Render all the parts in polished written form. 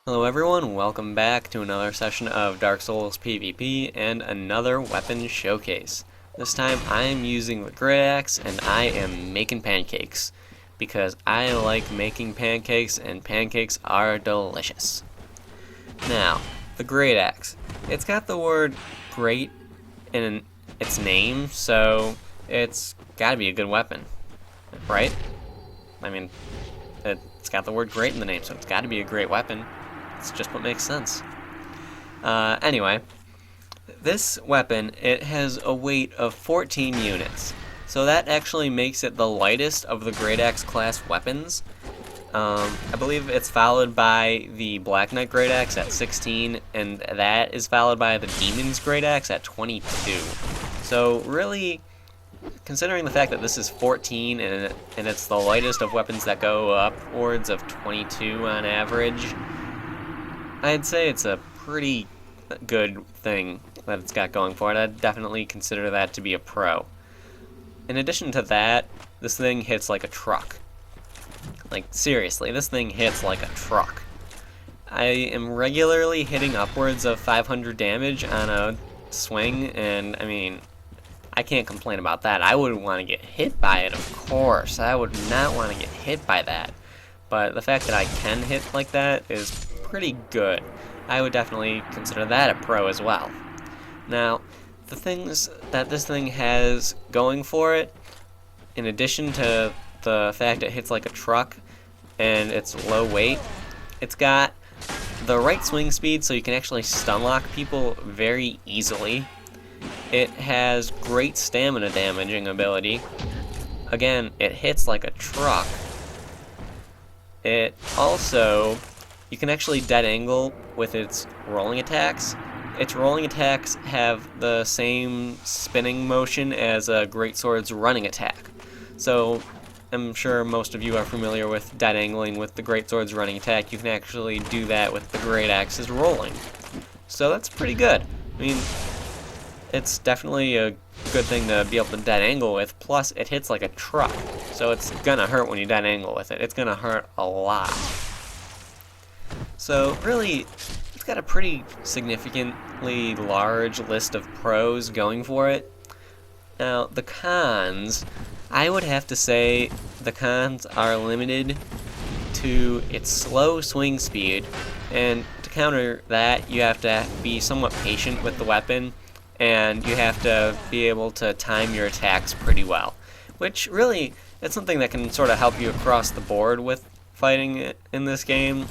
Hello everyone, welcome back to another session of Dark Souls PvP and another weapon showcase. This time I am using the Greataxe and I am making pancakes because I like making pancakes and pancakes are delicious. Now, the Greataxe. It's got the word great in its name, so it's gotta be a good weapon, right? I mean, it's got the word great in the name, so it's gotta be a great weapon. It's just what makes sense. Anyway, this weapon, it has a weight of 14 units. So that actually makes it the lightest of the Greataxe class weapons. I believe it's followed by the Black Knight Greataxe at 16, and that is followed by the Demon's Greataxe at 22. So really, considering the fact that this is 14 and it's the lightest of weapons that go upwards of 22 on average, I'd say it's a pretty good thing that it's got going for it. I'd definitely consider that to be a pro. In addition to that, this thing hits like a truck. Like, seriously, this thing hits like a truck. I am regularly hitting upwards of 500 damage on a swing, and I mean, I can't complain about that. I wouldn't want to get hit by it, of course. I would not want to get hit by that. But the fact that I can hit like that is pretty good. I would definitely consider that a pro as well. Now, the things that this thing has going for it, in addition to the fact it hits like a truck and it's low weight, it's got the right swing speed so you can actually stun lock people very easily. It has great stamina damaging ability. Again, it hits like a truck. It also, you can actually dead angle with its rolling attacks. Its rolling attacks have the same spinning motion as a greatsword's running attack. So I'm sure most of you are familiar with dead angling with the greatsword's running attack. You can actually do that with the Greataxe's rolling. So that's pretty good. I mean, it's definitely a good thing to be able to dead angle with, plus it hits like a truck. So it's gonna hurt when you dead angle with it. It's gonna hurt a lot. So really, it's got a pretty significantly large list of pros going for it. Now, the cons, I would have to say the cons are limited to its slow swing speed, and to counter that, you have to be somewhat patient with the weapon, and you have to be able to time your attacks pretty well, which really, it's something that can sort of help you across the board with fighting in this game.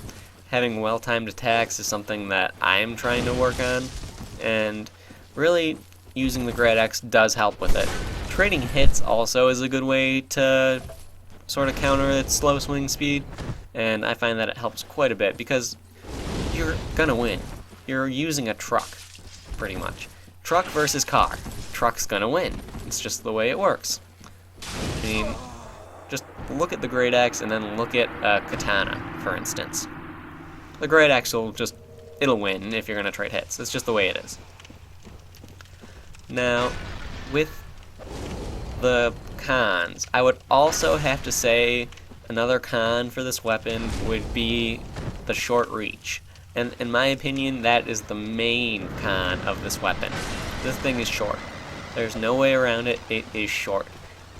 Having well-timed attacks is something that I'm trying to work on, and really using the Greataxe does help with it. Trading hits also is a good way to sort of counter its slow swing speed, and I find that it helps quite a bit because you're gonna win. You're using a truck, pretty much. Truck versus car. Truck's gonna win. It's just the way it works. I mean, just look at the Greataxe and then look at a katana, for instance. The Greataxe will just, it'll win if you're gonna trade hits. It's just the way it is. Now, with the cons, I would also have to say another con for this weapon would be the short reach. And in my opinion, that is the main con of this weapon. This thing is short. There's no way around it. It is short.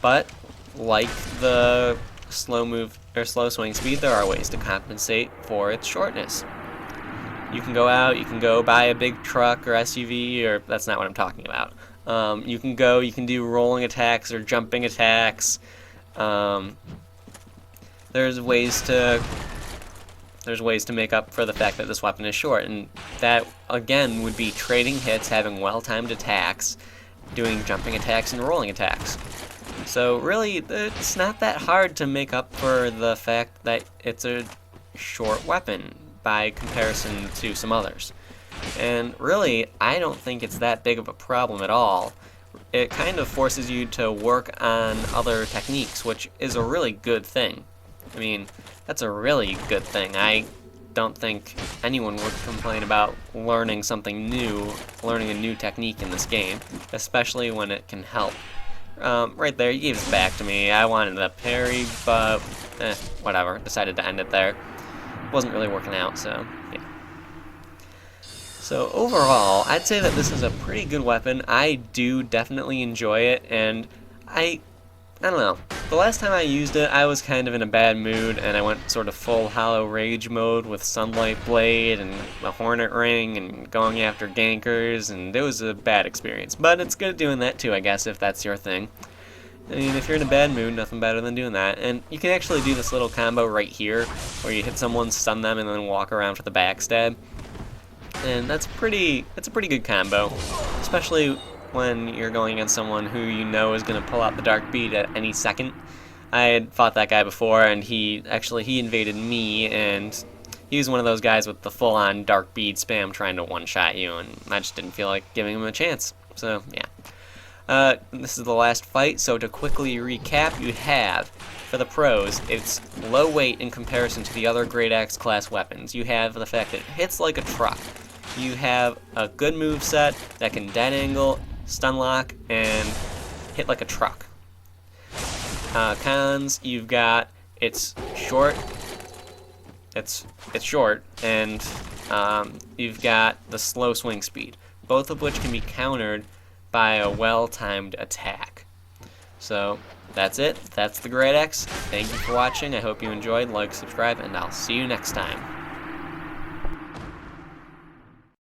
But like the slow swing speed, there are ways to compensate for its shortness. You can go out, you can go buy a big truck or SUV, or that's not what I'm talking about. You can do rolling attacks or jumping attacks. There's ways to make up for the fact that this weapon is short, and that again would be trading hits, having well-timed attacks, doing jumping attacks and rolling attacks. So really, it's not that hard to make up for the fact that it's a short weapon by comparison to some others. And really, I don't think it's that big of a problem at all. It kind of forces you to work on other techniques, which is a really good thing. I mean, that's a really good thing. I don't think anyone would complain about learning something new, learning a new technique in this game, especially when it can help. Right there, he gave it back to me. I wanted the parry, but whatever. Decided to end it there. Wasn't really working out, so yeah. So overall, I'd say that this is a pretty good weapon. I do definitely enjoy it, and I don't know. The last time I used it, I was kind of in a bad mood, and I went sort of full Hollow Rage mode with Sunlight Blade and a Hornet Ring and going after gankers, and it was a bad experience. But it's good at doing that too, I guess, if that's your thing. I mean, if you're in a bad mood, nothing better than doing that. And you can actually do this little combo right here, where you hit someone, stun them, and then walk around for the backstab. And that's a pretty good combo, especially when you're going against someone who you know is going to pull out the Dark Bead at any second. I had fought that guy before, and he invaded me, and he was one of those guys with the full-on Dark Bead spam trying to one-shot you, and I just didn't feel like giving him a chance. So, yeah. This is the last fight, so to quickly recap, you have, for the pros, it's low weight in comparison to the other Greataxe class weapons. You have the fact that it hits like a truck. You have a good move set that can dead angle, stun lock, and hit like a truck. Cons, you've got it's short, and you've got the slow swing speed, both of which can be countered by a well-timed attack. So that's it. That's the Greataxe. Thank you for watching. I hope you enjoyed. Like, subscribe, and I'll see you next time.